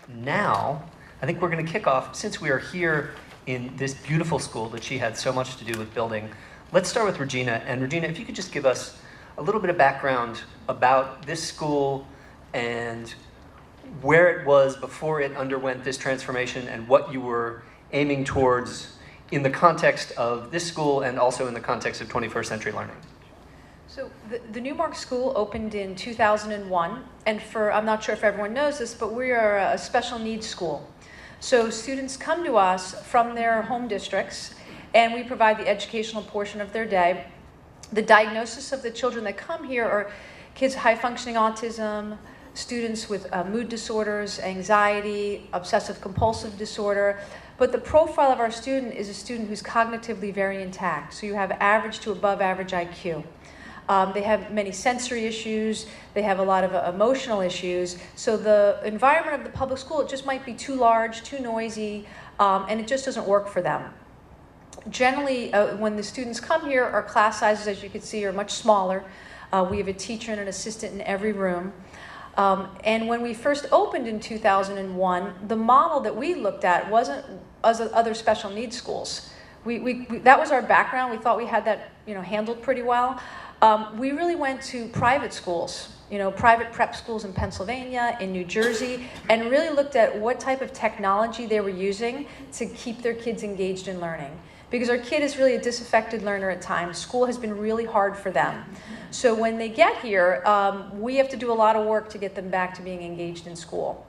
now, I think we're going to kick off, since we are here in this beautiful school that she had so much to do with building. Let's start with Regina. And Regina, if you could just give us a little bit of background about this school and where it was before it underwent this transformation and what you were aiming towards in the context of this school and also in the context of 21st century learning. So the Newmark School opened in 2001, and I'm not sure if everyone knows this, but we are a special needs school. So students come to us from their home districts, and we provide the educational portion of their day. The diagnosis of the children that come here are kids with high-functioning autism, students with mood disorders, anxiety, obsessive-compulsive disorder. But the profile of our student is a student who's cognitively very intact. So you have average to above average IQ. They have many sensory issues. They have a lot of emotional issues. So the environment of the public school, it just might be too large, too noisy, and it just doesn't work for them. Generally, when the students come here, our class sizes, as you can see, are much smaller. We have a teacher and an assistant in every room. And when we first opened in 2001, the model that we looked at wasn't as other special needs schools. That was our background. We thought we had that, handled pretty well. We really went to private schools, private prep schools in Pennsylvania, in New Jersey, and really looked at what type of technology they were using to keep their kids engaged in learning. Because our kid is really a disaffected learner at times. School has been really hard for them. So when they get here, we have to do a lot of work to get them back to being engaged in school.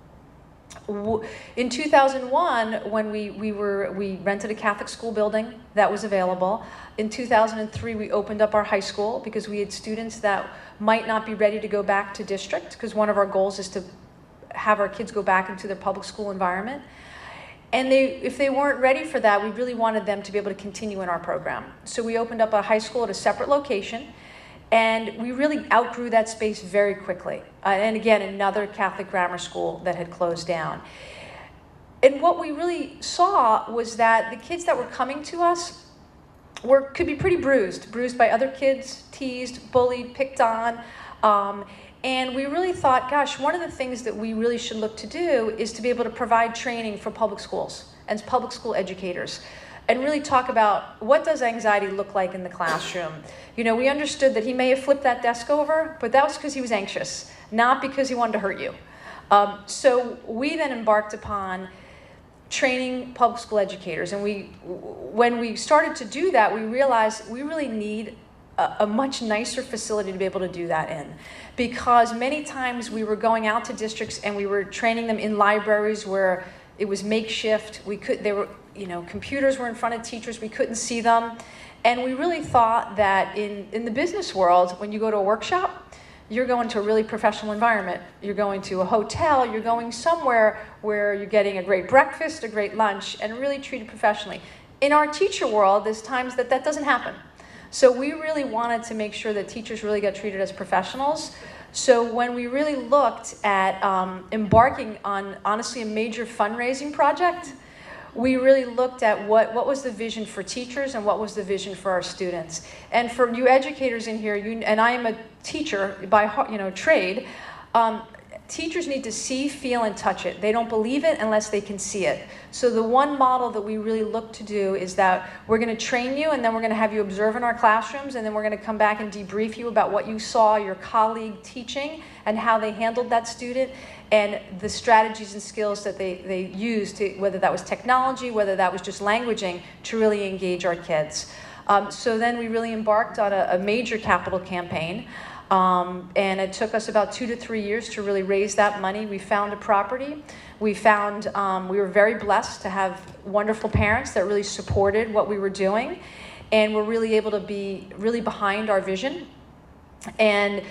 In 2001, when we rented a Catholic school building that was available. In 2003, we opened up our high school because we had students that might not be ready to go back to district, because one of our goals is to have our kids go back into their public school environment. And if they weren't ready for that, we really wanted them to be able to continue in our program. So we opened up a high school at a separate location, and we really outgrew that space very quickly. And again, another Catholic grammar school that had closed down. And what we really saw was that the kids that were coming to us could be pretty bruised by other kids, teased, bullied, picked on. And we really thought, gosh, one of the things that we really should look to do is to be able to provide training for public schools and public school educators, and really talk about what does anxiety look like in the classroom. We understood that he may have flipped that desk over, but that was because he was anxious, not because he wanted to hurt you. So we then embarked upon training public school educators. And when we started to do that, we realized we really need a much nicer facility to be able to do that in. Because many times we were going out to districts and we were training them in libraries where it was makeshift. Computers were in front of teachers, we couldn't see them. And we really thought that in the business world, when you go to a workshop, you're going to a really professional environment. You're going to a hotel, you're going somewhere where you're getting a great breakfast, a great lunch, and really treated professionally. In our teacher world, there's times that doesn't happen. So we really wanted to make sure that teachers really got treated as professionals. So when we really looked at embarking on, honestly, a major fundraising project, we really looked at what was the vision for teachers and what was the vision for our students. And for you educators in here, and I am a teacher by trade, teachers need to see, feel, and touch it. They don't believe it unless they can see it. So the one model that we really look to do is that we're going to train you, and then we're going to have you observe in our classrooms, and then we're going to come back and debrief you about what you saw your colleague teaching and how they handled that student, and the strategies and skills that they used, whether that was technology, whether that was just languaging, to really engage our kids. So then we really embarked on a major capital campaign. And it took us about 2 to 3 years to really raise that money. We found a property. We were very blessed to have wonderful parents that really supported what we were doing, and were really able to be really behind our vision. And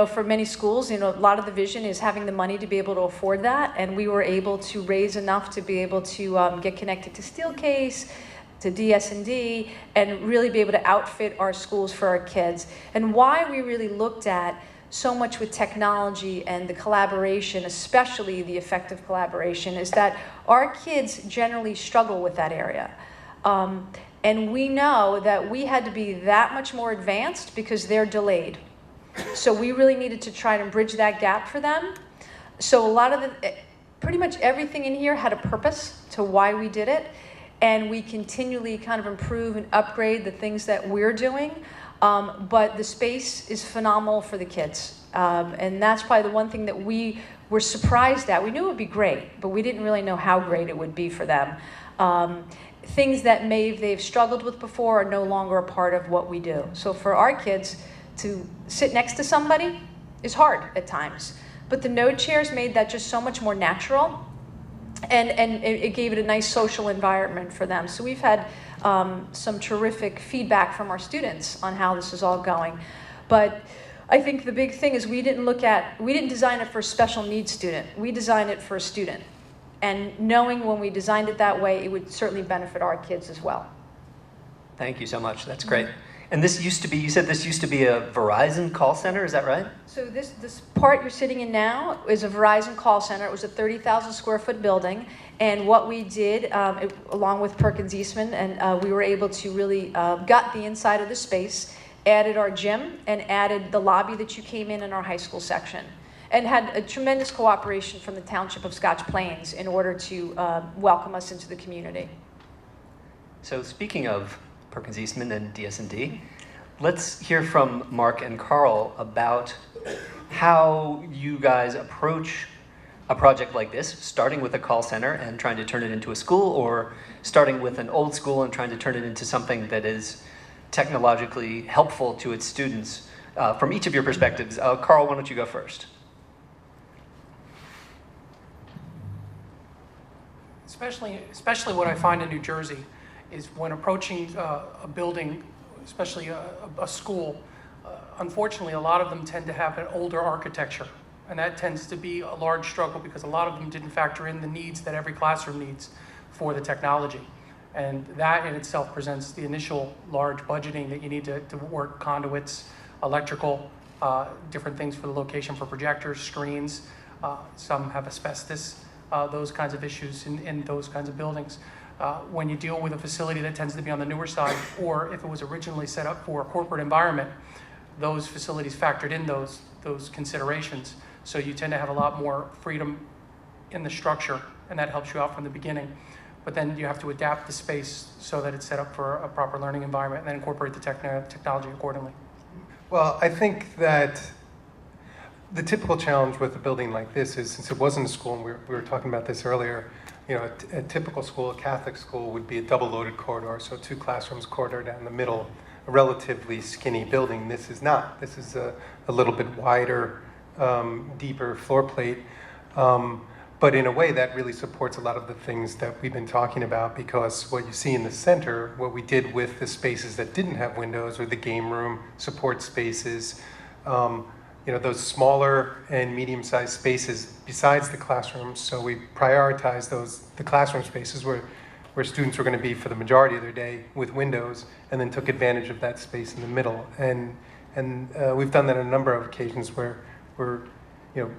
for many schools, a lot of the vision is having the money to be able to afford that, and we were able to raise enough to be able to get connected to Steelcase, to DS&D, and really be able to outfit our schools for our kids. And why we really looked at so much with technology and the collaboration, especially the effective collaboration, is that our kids generally struggle with that area. And we know that we had to be that much more advanced because they're delayed. So we really needed to try to bridge that gap for them. So a lot of pretty much everything in here had a purpose to why we did it, and we continually kind of improve and upgrade the things that we're doing. But the space is phenomenal for the kids, and that's probably the one thing that we were surprised at. We knew it would be great, but we didn't really know how great it would be for them. Things that they've struggled with before are no longer a part of what we do. So for our kids to sit next to somebody is hard at times, but the node chairs made that just so much more natural, and it gave it a nice social environment for them. So we've had some terrific feedback from our students on how this is all going. But I think the big thing is we didn't design it for a special needs student. We designed it for a student. And knowing when we designed it that way, it would certainly benefit our kids as well. Thank you so much. That's great. And this used to be, you said this used to be a Verizon call center, is that right? So this part you're sitting in now is a Verizon call center. It was a 30,000 square foot building. And what we did, along with Perkins Eastman, and we were able to really gut the inside of the space, added our gym, and added the lobby that you came in our high school section. And had a tremendous cooperation from the township of Scotch Plains in order to welcome us into the community. So speaking of Perkins Eastman and DS&D, let's hear from Mark and Carl about how you guys approach a project like this, starting with a call center and trying to turn it into a school, or starting with an old school and trying to turn it into something that is technologically helpful to its students. From each of your perspectives, Carl, why don't you go first? Especially what I find in New Jersey is when approaching a building, especially a school, unfortunately a lot of them tend to have an older architecture, and that tends to be a large struggle because a lot of them didn't factor in the needs that every classroom needs for the technology. And that in itself presents the initial large budgeting that you need to work conduits, electrical, different things for the location for projectors, screens. Some have asbestos. Those kinds of issues in those kinds of buildings. When you deal with a facility that tends to be on the newer side, or if it was originally set up for a corporate environment, those facilities factored in those considerations. So you tend to have a lot more freedom in the structure, and that helps you out from the beginning. But then you have to adapt the space so that it's set up for a proper learning environment, and then incorporate the technology accordingly. Well, I think that the typical challenge with a building like this is, since it wasn't a school, and we were talking about this earlier, you know, a typical school, a Catholic school, would be a double-loaded corridor, so 2 classrooms, corridor down the middle, a relatively skinny building. This is not. This is a little bit wider, deeper floor plate, but in a way that really supports a lot of the things that we've been talking about, because what you see in the center, what we did with the spaces that didn't have windows, or the game room, support spaces, you know, those smaller and medium-sized spaces besides the classrooms. So we prioritized the classroom spaces where students were going to be for the majority of their day with windows, and then took advantage of that space in the middle. And we've done that on a number of occasions where we're, you know,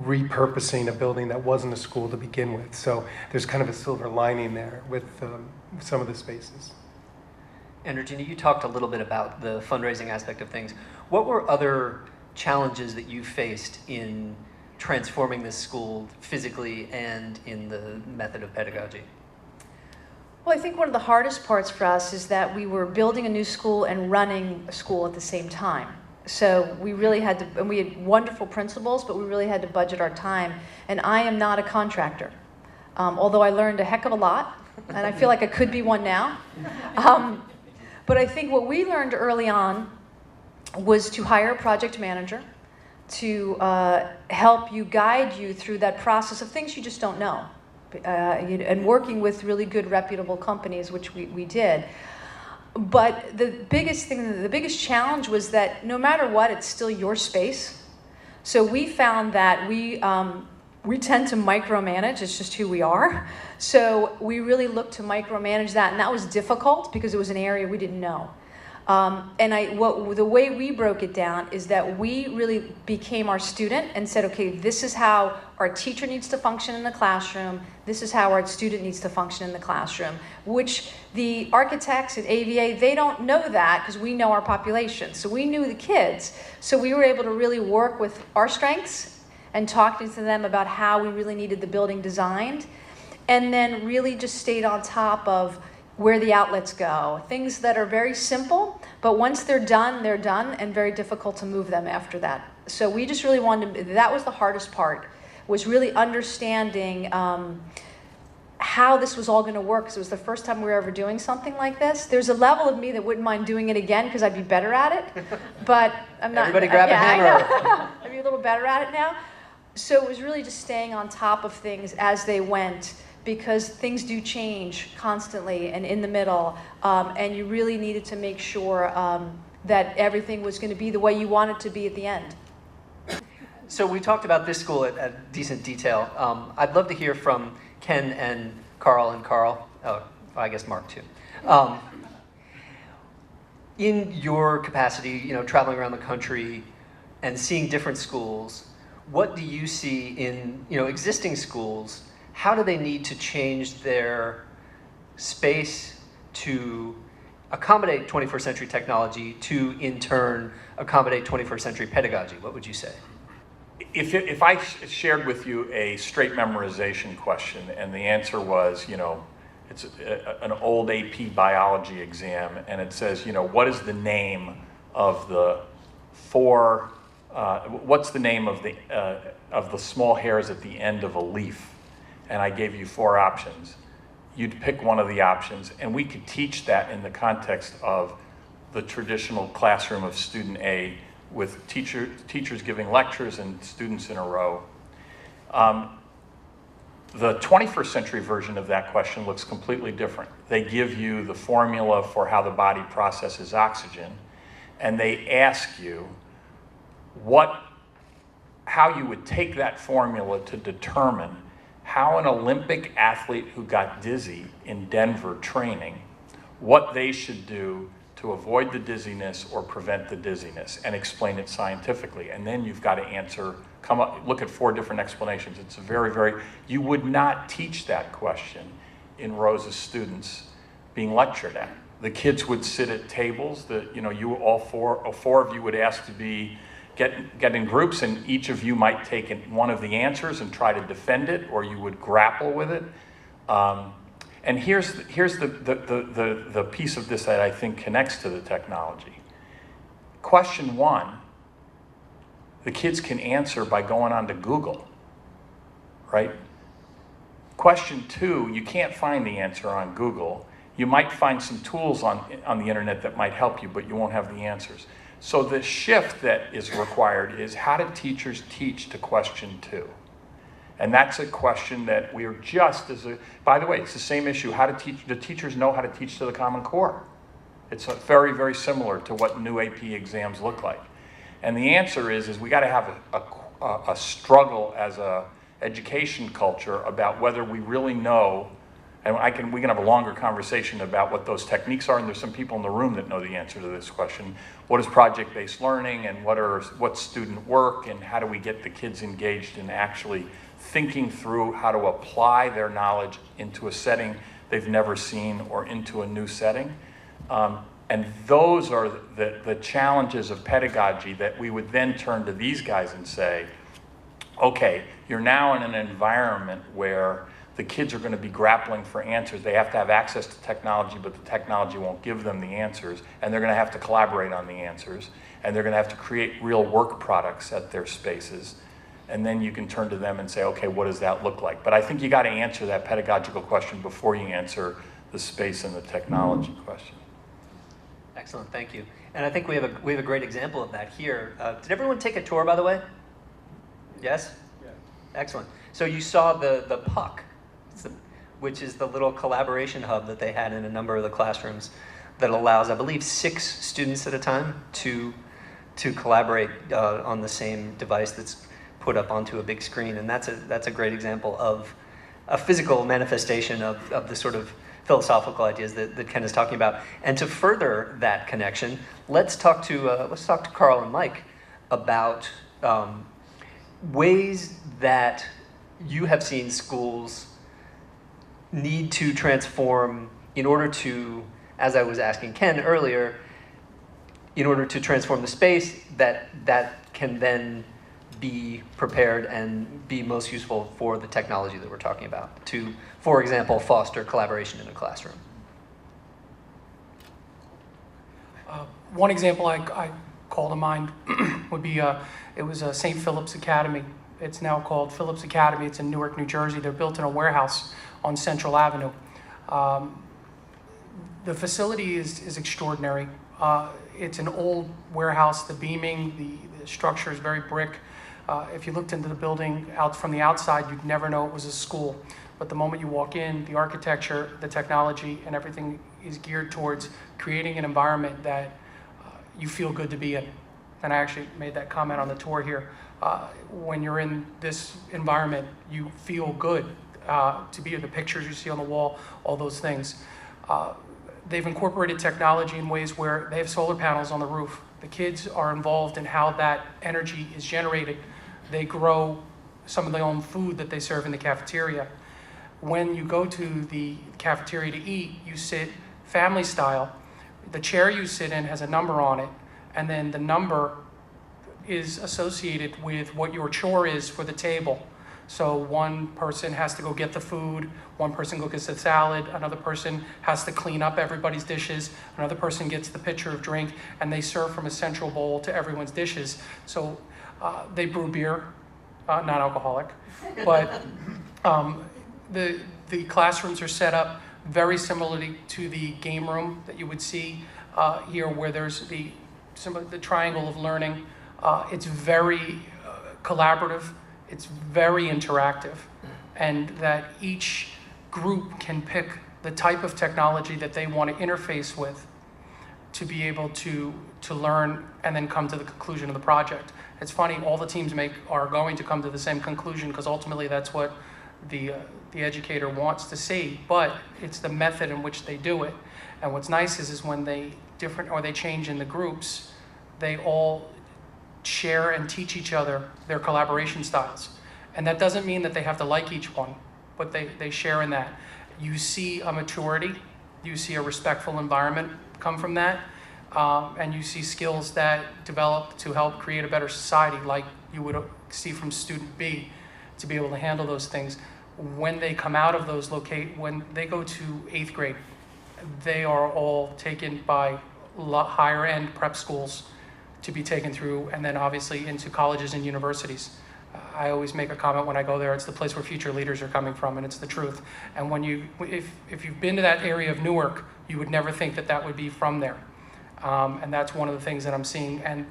repurposing a building that wasn't a school to begin with. So there's kind of a silver lining there with some of the spaces. And Regina, you talked a little bit about the fundraising aspect of things. What were other challenges that you faced in transforming this school physically and in the method of pedagogy? Well, I think one of the hardest parts for us is that we were building a new school and running a school at the same time. So we really had to, and we had wonderful principals, but we really had to budget our time. And I am not a contractor, although I learned a heck of a lot, and I feel like I could be one now. But I think what we learned early on was to hire a project manager to help you, guide you through that process of things you just don't know. And working with really good, reputable companies, which we did. But the biggest challenge was that no matter what, it's still your space. So we found that we tend to micromanage. It's just who we are. So we really looked to micromanage that, and that was difficult because it was an area we didn't know. And the way we broke it down is that we really became our student and said, okay, this is how our teacher needs to function in the classroom. This is how our student needs to function in the classroom, which the architects at AVA, they don't know that because we know our population. So we knew the kids. So we were able to really work with our strengths and talking to them about how we really needed the building designed, and then really just stayed on top of where the outlets go. Things that are very simple, but once they're done, and very difficult to move them after that. So we just really wanted to, that was the hardest part, was really understanding how this was all going to work, because it was the first time we were ever doing something like this. There's a level of me that wouldn't mind doing it again because I'd be better at it, but I'm not. Everybody grab a hammer. I know. I'd be a little better at it now. So it was really just staying on top of things as they went, because things do change constantly and in the middle, and you really needed to make sure that everything was going to be the way you want it to be at the end. So we talked about this school at decent detail. I'd love to hear from Ken and Carl, oh, I guess Mark too. In your capacity, you know, traveling around the country and seeing different schools, what do you see in, you know, existing schools? How do they need to change their space to accommodate 21st century technology, to in turn accommodate 21st century pedagogy? What would you say? If I shared with you a straight memorization question and the answer was, you know, it's an old AP biology exam and it says, you know, what is the name of the what's the name of the small hairs at the end of a leaf? And I gave you 4 options. You'd pick one of the options, and we could teach that in the context of the traditional classroom of student A, with teachers giving lectures and students in a row. The 21st century version of that question looks completely different. They give you the formula for how the body processes oxygen, and they ask you how you would take that formula to determine how an Olympic athlete who got dizzy in Denver training, what they should do to avoid the dizziness or prevent the dizziness, and explain it scientifically. And then you've got to answer, look at 4 different explanations. It's you would not teach that question in rows of students being lectured at. The kids would sit at tables that, you know, all four of you would ask to get in groups, and each of you might take one of the answers and try to defend it, or you would grapple with it. And here's the piece of this that I think connects to the technology. Question 1, the kids can answer by going on to Google, right? Question 2, you can't find the answer on Google. You might find some tools on the internet that might help you, but you won't have the answers. So the shift that is required is, how do teachers teach to question 2? And that's a question that we are by the way, it's the same issue. How to teach, do teachers know how to teach to the Common Core? It's very, very similar to what new AP exams look like. And the answer is we got to have a struggle as a education culture about whether we really know, and we can have a longer conversation about what those techniques are, and there's some people in the room that know the answer to this question. What is project-based learning, and what's student work, and how do we get the kids engaged in actually thinking through how to apply their knowledge into a setting they've never seen or into a new setting. And those are the challenges of pedagogy that we would then turn to these guys and say, okay, you're now in an environment where the kids are going to be grappling for answers. They have to have access to technology, but the technology won't give them the answers, and they're going to have to collaborate on the answers, and they're going to have to create real work products at their spaces. And then you can turn to them and say, okay, what does that look like? But I think you got to answer that pedagogical question before you answer the space and the technology question. Excellent, thank you. And I think we have a great example of that here. Did everyone take a tour, by the way? Yes? Yeah. Excellent. So you saw the puck, which is the little collaboration hub that they had in a number of the classrooms that allows, I believe, 6 students at a time to collaborate on the same device that's put up onto a big screen. And that's a great example of a physical manifestation of the sort of philosophical ideas that Ken is talking about. And to further that connection, let's talk to Carl and Mike about ways that you have seen schools need to transform in order to, as I was asking Ken earlier, in order to transform the space that can then be prepared and be most useful for the technology that we're talking about to, for example, foster collaboration in a classroom? One example I call to mind would be, it was St. Philip's Academy. It's now called Phillips Academy. It's in Newark, New Jersey. They're built in a warehouse on Central Avenue. The facility is extraordinary. It's an old warehouse. The beaming, the structure is very brick. If you looked into the building out from the outside, you'd never know it was a school. But the moment you walk in, the architecture, the technology, and everything is geared towards creating an environment that you feel good to be in. And I actually made that comment on the tour here. When you're in this environment, you feel good to be in. The pictures you see on the wall, all those things. They've incorporated technology in ways where they have solar panels on the roof. The kids are involved in how that energy is generated. They grow some of their own food that they serve in the cafeteria. When you go to the cafeteria to eat, you sit family style. The chair you sit in has a number on it, and then the number is associated with what your chore is for the table. So one person has to go get the food, one person go gets the salad, another person has to clean up everybody's dishes, another person gets the pitcher of drink, and they serve from a central bowl to everyone's dishes. So they brew beer, non-alcoholic, but the classrooms are set up very similarly to the game room that you would see here, where there's the triangle of learning. It's very collaborative. It's very interactive, and that each group can pick the type of technology that they want to interface with to be able to learn and then come to the conclusion of the project. It's funny, all the teams are going to come to the same conclusion because ultimately that's what the educator wants to see, but it's the method in which they do it. And what's nice is when they change in the groups, they all share and teach each other their collaboration styles. And that doesn't mean that they have to like each one, but they share in that. You see a maturity, you see a respectful environment come from that, and you see skills that develop to help create a better society, like you would see from student B, to be able to handle those things. When they come out of those when they go to 8th grade, they are all taken by higher end prep schools to be taken through, and then obviously into colleges and universities. I always make a comment when I go there, it's the place where future leaders are coming from, and it's the truth. And if you've been to that area of Newark, you would never think that would be from there. And that's one of the things that I'm seeing. And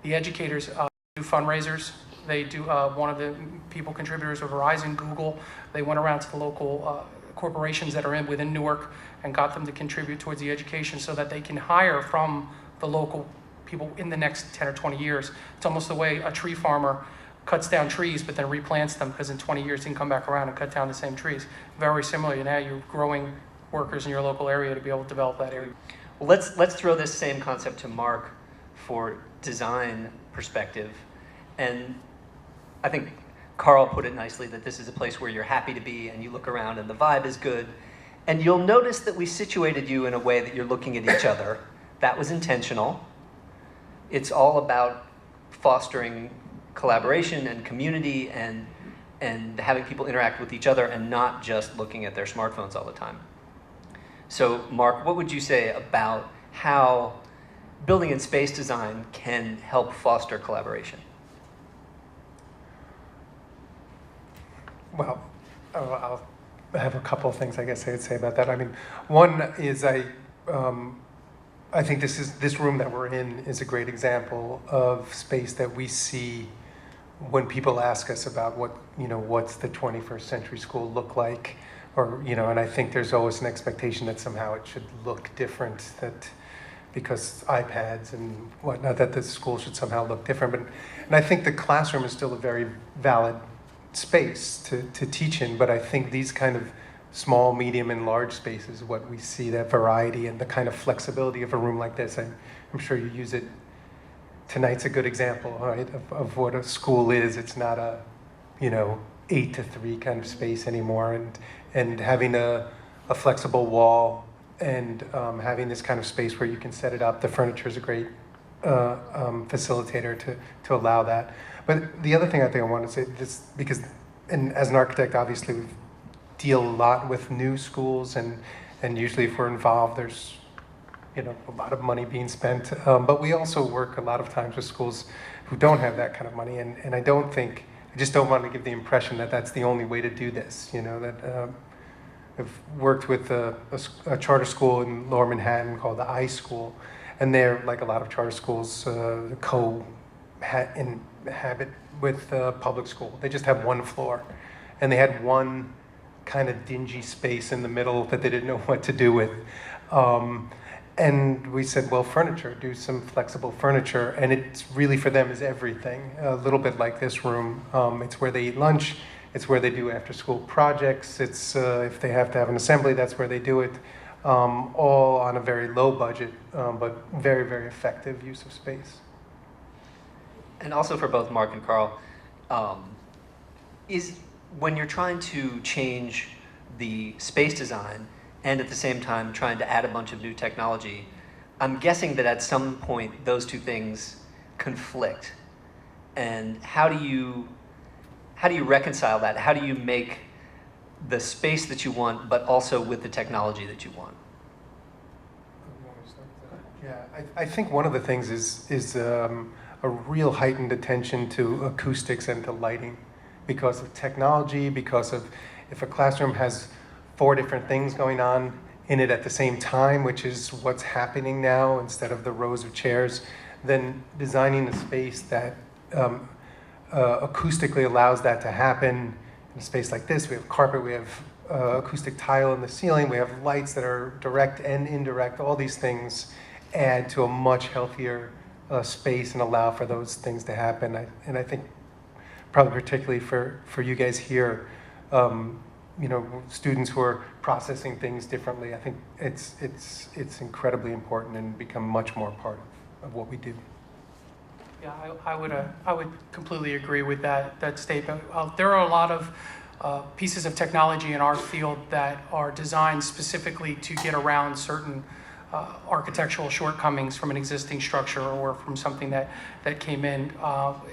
the educators do fundraisers. They do, one of the people contributors of Verizon, Google, they went around to the local corporations that are within Newark and got them to contribute towards the education so that they can hire from the local people in the next 10 or 20 years. It's almost the way a tree farmer cuts down trees but then replants them, because in 20 years he can come back around and cut down the same trees. Very similar, now you're growing workers in your local area to be able to develop that area. Well, let's throw this same concept to Mark for design perspective. And I think Carl put it nicely, that this is a place where you're happy to be and you look around and the vibe is good. And you'll notice that we situated you in a way that you're looking at each other. That was intentional. It's all about fostering collaboration and community and having people interact with each other and not just looking at their smartphones all the time. So Mark, what would you say about how building and space design can help foster collaboration? Well, I'll have a couple of things I guess I would say about that. I mean, one is I think this room that we're in is a great example of space that we see when people ask us about what's the 21st century school look like, or and I think there's always an expectation that somehow it should look different, that because iPads and whatnot, that the school should somehow look different. And I think the classroom is still a very valid space to teach in, but I think these kind of small, medium, and large spaces, what we see, that variety and the kind of flexibility of a room like this. I'm sure you use it. Tonight's a good example, right, of what a school is. It's not a, 8 to 3 kind of space anymore, and having a flexible wall and having this kind of space where you can set it up. The furniture is a great facilitator to allow that. But the other thing I think I want to say this, because, and as an architect, obviously we deal a lot with new schools, and usually if we're involved, there's a lot of money being spent. But we also work a lot of times with schools who don't have that kind of money, and I just don't want to give the impression that that's the only way to do this. I've worked with a charter school in Lower Manhattan called the I School, and they're, like a lot of charter schools, inhabit with public school. They just have one floor, and they had one kind of dingy space in the middle that they didn't know what to do with. And we said, well, furniture, do some flexible furniture. And it's really, for them, is everything. A little bit like this room. It's where they eat lunch. It's where they do after-school projects. It's if they have to have an assembly, that's where they do it. All on a very low budget, but very, very effective use of space. And also for both Mark and Carl, is when you're trying to change the space design and at the same time trying to add a bunch of new technology, I'm guessing that at some point those two things conflict. And how do you reconcile that? How do you make the space that you want, but also with the technology that you want? Yeah, I think one of the things is a real heightened attention to acoustics and to lighting, because of technology, because of if a classroom has 4 different things going on in it at the same time, which is what's happening now instead of the rows of chairs, then designing a space that acoustically allows that to happen. In a space like this, we have carpet, we have acoustic tile in the ceiling, we have lights that are direct and indirect. All these things add to a much healthier space and allow for those things to happen. And I think probably particularly for you guys here, students who are processing things differently, I think it's incredibly important and become much more part of what we do. Yeah, I would completely agree with that statement. There are a lot of pieces of technology in our field that are designed specifically to get around certain architectural shortcomings from an existing structure or from something that came in.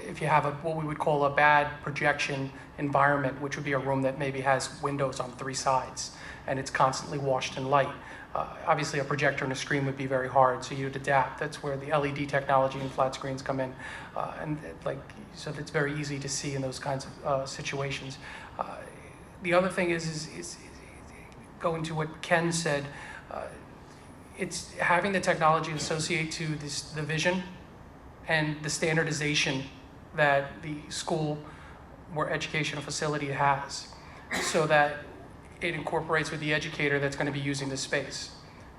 If you have what we would call a bad projection environment, which would be a room that maybe has windows on 3 sides and it's constantly washed in light. Obviously a projector and a screen would be very hard, so you'd adapt. That's where the LED technology and flat screens come in, so it's very easy to see in those kinds of situations. The other thing is going to what Ken said, it's having the technology associate to the vision and the standardization that the school or educational facility has, so that it incorporates with the educator that's going to be using the space.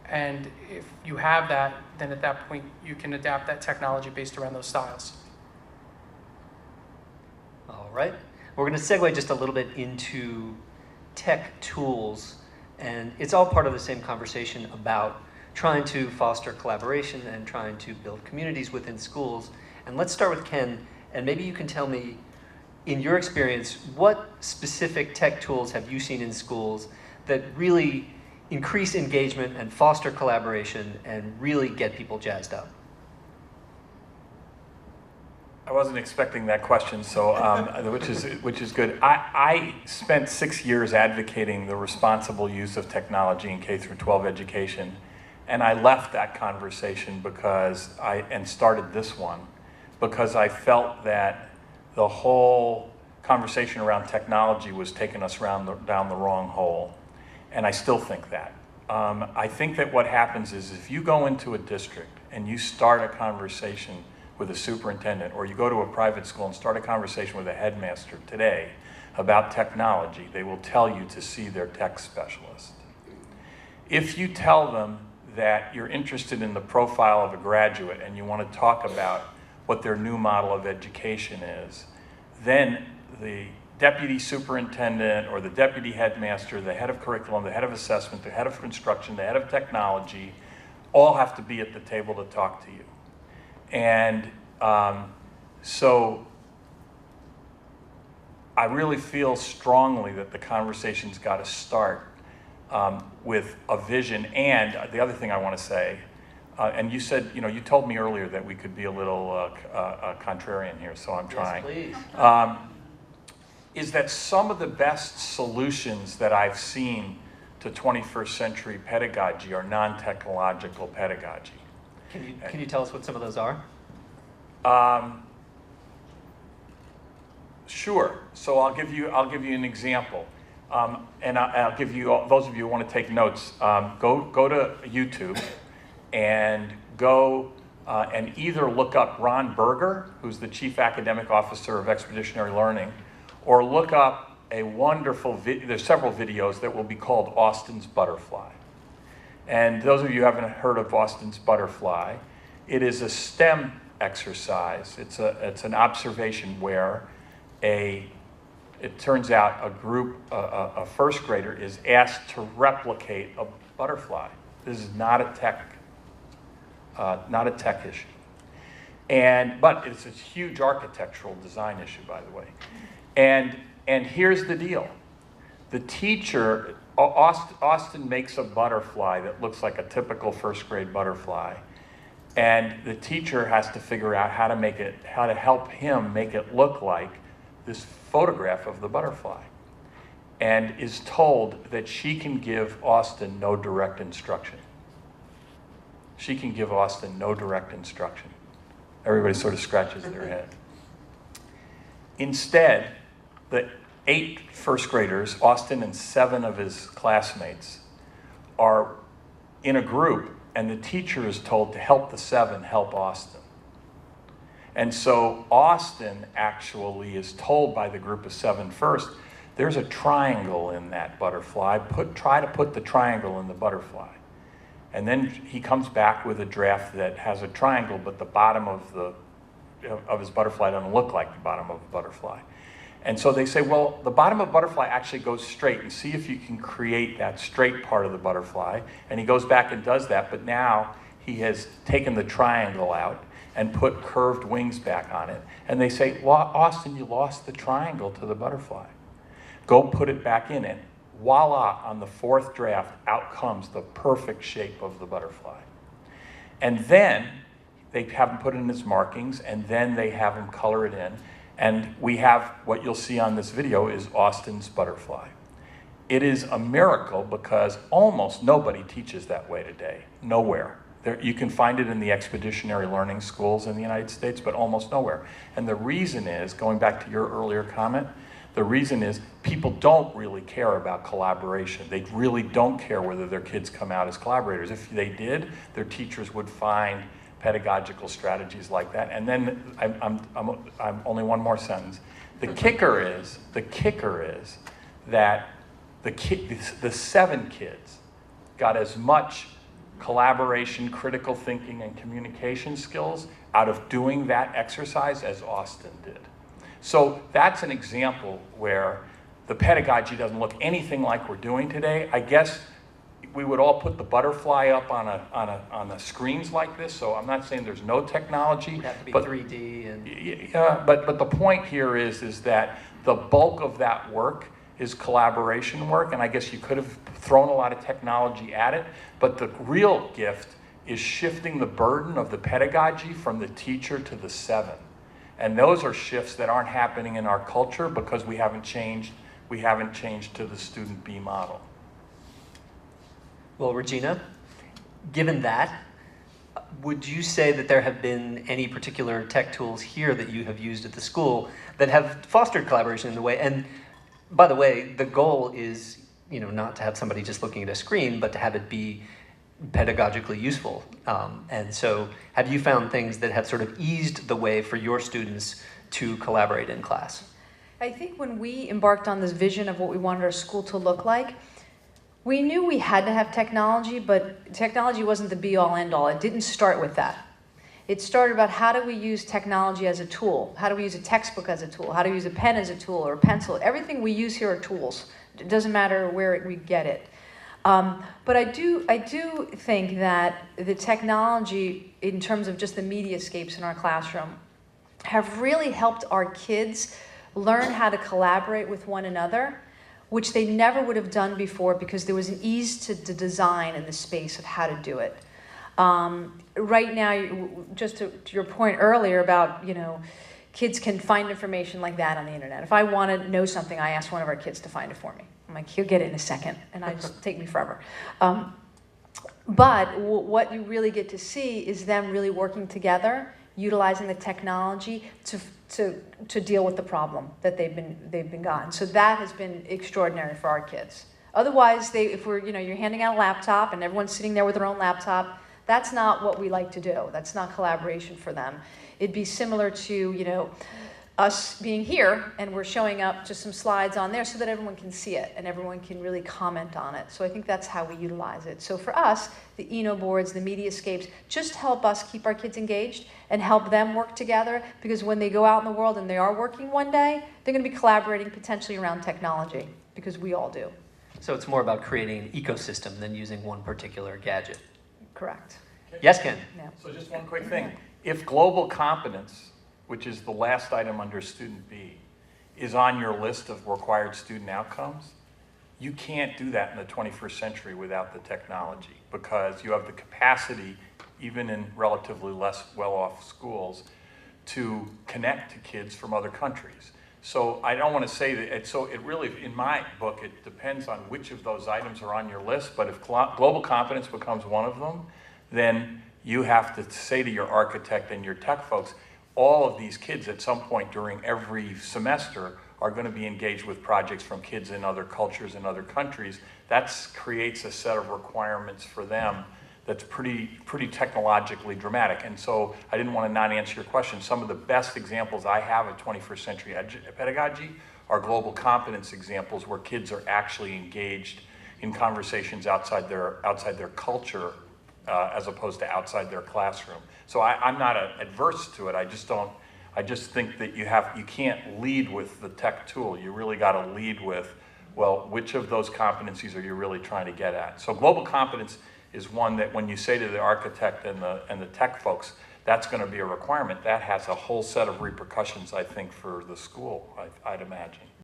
And if you have that, then at that point you can adapt that technology based around those styles. All right. We're going to segue just a little bit into tech tools, and it's all part of the same conversation about trying to foster collaboration and trying to build communities within schools. And let's start with Ken, and maybe you can tell me, in your experience, what specific tech tools have you seen in schools that really increase engagement and foster collaboration and really get people jazzed up? I wasn't expecting that question, so which is good. I spent 6 years advocating the responsible use of technology in K-12 education, and I left that conversation and started this one because I felt that the whole conversation around technology was taking us down the wrong hole, and I still think that. I think that what happens is if you go into a district and you start a conversation with a superintendent, or you go to a private school and start a conversation with a headmaster today about technology, they will tell you to see their tech specialist. If you tell them that you're interested in the profile of a graduate and you want to talk about what their new model of education is, then the deputy superintendent or the deputy headmaster, the head of curriculum, the head of assessment, the head of instruction, the head of technology, all have to be at the table to talk to you. And so I really feel strongly that the conversation's got to start with a vision. And the other thing I want to say, and you said, you told me earlier that we could be a little contrarian here, so I'm trying. Yes, please. Is that some of the best solutions that I've seen to 21st century pedagogy are non-technological pedagogy. Can you tell us what some of those are? Sure. So I'll give you an example, and I'll give you, those of you who want to take notes, go to YouTube and go and either look up Ron Berger, who's the Chief Academic Officer of Expeditionary Learning, or look up a wonderful there's several videos that will be called Austin's Butterfly. And those of you who haven't heard of Austin's Butterfly, it is a STEM exercise. It's an observation where it turns out a first grader is asked to replicate a butterfly. This is not a tech issue. But it's a huge architectural design issue, by the way. And here's the deal. The teacher, Austin makes a butterfly that looks like a typical first grade butterfly. And the teacher has to figure out how to help him make it look like this photograph of the butterfly. And is told that she can give Austin no direct instruction. She can give Austin no direct instruction. Everybody sort of scratches their head. Instead, the 8 first graders, Austin and 7 of his classmates, are in a group, and the teacher is told to help the 7 help Austin. And so Austin actually is told by the group of 7 first, there's a triangle in that butterfly, try to put the triangle in the butterfly. And then he comes back with a draft that has a triangle, but the bottom of his butterfly doesn't look like the bottom of a butterfly. And so they say, well, the bottom of a butterfly actually goes straight, and see if you can create that straight part of the butterfly. And he goes back and does that, but now he has taken the triangle out and put curved wings back on it. And they say, well, Austin, you lost the triangle to the butterfly. Go put it back in, and voila, on the 4th draft, out comes the perfect shape of the butterfly. And then they have him put in his markings, and then they have him color it in. And we have, what you'll see on this video is Austin's Butterfly. It is a miracle because almost nobody teaches that way today, nowhere. You can find it in the expeditionary learning schools in the United States, but almost nowhere. And the reason is, going back to your earlier comment, the reason is people don't really care about collaboration. They really don't care whether their kids come out as collaborators. If they did, their teachers would find pedagogical strategies like that. And then I'm only one more sentence. The kicker is that the 7 kids got as much collaboration, critical thinking, and communication skills out of doing that exercise as Austin did. So that's an example where the pedagogy doesn't look anything like we're doing today. I guess we would all put the butterfly up on the screens like this. So I'm not saying there's no technology. It'd have to be but 3D and but the point here is that the bulk of that work is collaboration work, and I guess you could have thrown a lot of technology at it, but the real gift is shifting the burden of the pedagogy from the teacher to the 7. And those are shifts that aren't happening in our culture because we haven't changed to the student B model. Well, Regina, given that, would you say that there have been any particular tech tools here that you have used at the school that have fostered collaboration in the way? And by the way, the goal is, not to have somebody just looking at a screen, but to have it be pedagogically useful. And so have you found things that have sort of eased the way for your students to collaborate in class? I think when we embarked on this vision of what we wanted our school to look like, we knew we had to have technology, but technology wasn't the be-all, end-all. It didn't start with that. It started about how do we use technology as a tool? How do we use a textbook as a tool? How do we use a pen as a tool or a pencil? Everything we use here are tools. It doesn't matter where we get it. But I do think that the technology, in terms of just the mediascapes in our classroom, have really helped our kids learn how to collaborate with one another, which they never would have done before because there was an ease to the design and the space of how to do it. Right now, just to your point earlier about, kids can find information like that on the internet. If I want to know something, I ask one of our kids to find it for me. I'm like, he'll get it in a second, and I just take me forever. But what you really get to see is them really working together, utilizing the technology to deal with the problem that they've been gotten. So that has been extraordinary for our kids. Otherwise, if you're handing out a laptop and everyone's sitting there with their own laptop, that's not what we like to do. That's not collaboration for them. It'd be similar to, us being here and we're showing up just some slides on there so that everyone can see it and everyone can really comment on it. So I think that's how we utilize it. So for us, the Eno boards, the Mediascapes, just help us keep our kids engaged and help them work together, because when they go out in the world and they are working one day, they're going to be collaborating potentially around technology, because we all do. So it's more about creating an ecosystem than using one particular gadget. Correct. Yes, Ken? Yeah. So just one quick thing. If global competence, which is the last item under student B, is on your list of required student outcomes, you can't do that in the 21st century without the technology, because you have the capacity, even in relatively less well-off schools, to connect to kids from other countries. So I don't want to say that, so it really, in my book, it depends on which of those items are on your list, but if global competence becomes one of them, then you have to say to your architect and your tech folks, all of these kids at some point during every semester are going to be engaged with projects from kids in other cultures and other countries. That creates a set of requirements for them that's pretty technologically dramatic. And so I didn't want to not answer your question. Some of the best examples I have of 21st century pedagogy are global competence examples where kids are actually engaged in conversations outside their culture as opposed to outside their classroom. So I'm not adverse to it. I just think that you can't lead with the tech tool. You really got to lead with, well, which of those competencies are you really trying to get at? So global competence is one that when you say to the architect and the tech folks, that's going to be a requirement, that has a whole set of repercussions, I think, for the school, I'd imagine.